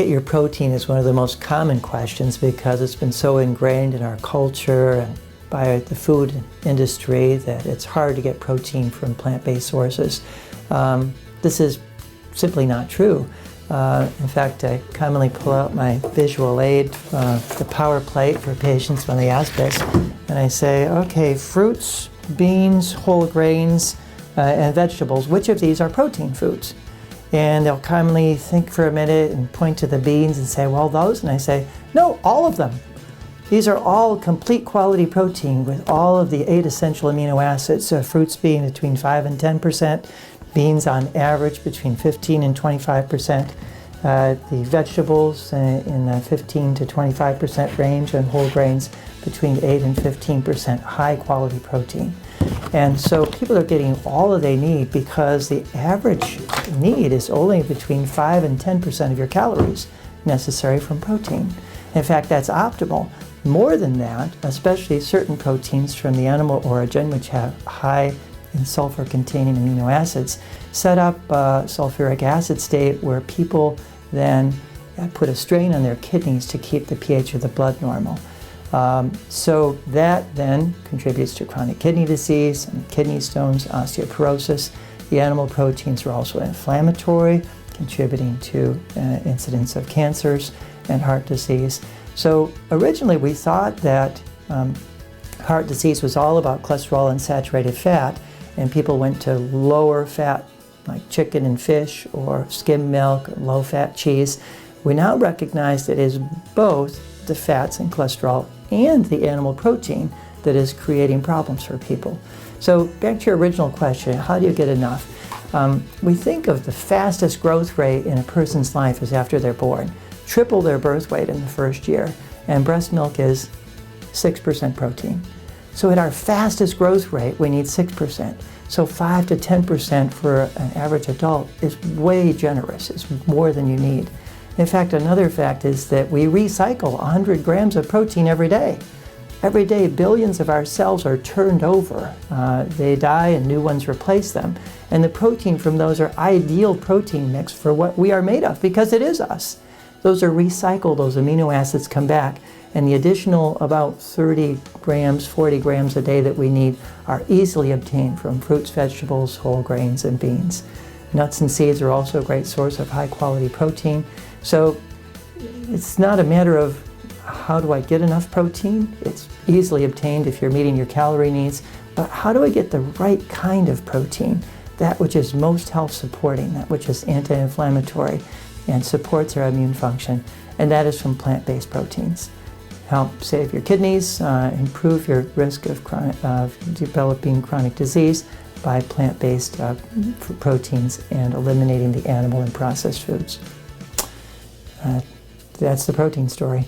get your protein is one of the most common questions because it's been so ingrained in our culture and by the food industry that it's hard to get protein from plant-based sources. This is simply not true. In fact, I commonly pull out my visual aid, the power plate for patients when they ask this, and I say, okay, fruits, beans, whole grains, and vegetables, which of these are protein foods? And they'll commonly think for a minute and point to the beans and say, well, those, and I say, no, all of them. These are all complete quality protein with all of the 8 essential amino acids, fruits being between 5 and 10%, beans on average between 15 and 25%, the vegetables in the 15 to 25% range, and whole grains between 8 and 15% high quality protein. And so people are getting all that they need because the average need is only between 5 and 10% of your calories necessary from protein. In fact, that's optimal. More than that, especially certain proteins from the animal origin, which have high in sulfur-containing amino acids, set up a sulfuric acid state where people then put a strain on their kidneys to keep the pH of the blood normal. So that then contributes to chronic kidney disease, and kidney stones, osteoporosis. The animal proteins are also inflammatory, contributing to incidence of cancers and heart disease. So originally we thought that heart disease was all about cholesterol and saturated fat, and people went to lower fat like chicken and fish or skim milk, low fat cheese. We now recognize that it is both the fats and cholesterol and the animal protein that is creating problems for people. So back to your original question, how do you get enough? We think of the fastest growth rate in a person's life is after they're born. Triple their birth weight in the first year, and breast milk is 6% protein. So at our fastest growth rate, we need 6%. So 5 to 10% for an average adult is way generous. It's more than you need. In fact, another fact is that we recycle 100 grams of protein every day. Every day, billions of our cells are turned over. They die and new ones replace them. And the protein from those are ideal protein mix for what we are made of, because it is us. Those are recycled, those amino acids come back, and the additional about 30 grams, 40 grams a day that we need are easily obtained from fruits, vegetables, whole grains, and beans. Nuts and seeds are also a great source of high quality protein. So it's not a matter of how do I get enough protein? It's easily obtained if you're meeting your calorie needs, but how do I get the right kind of protein? That which is most health supporting, that which is anti-inflammatory and supports our immune function, and that is from plant-based proteins. Help save your kidneys, improve your risk of developing chronic disease by plant-based proteins and eliminating the animal and processed foods. That's the protein story.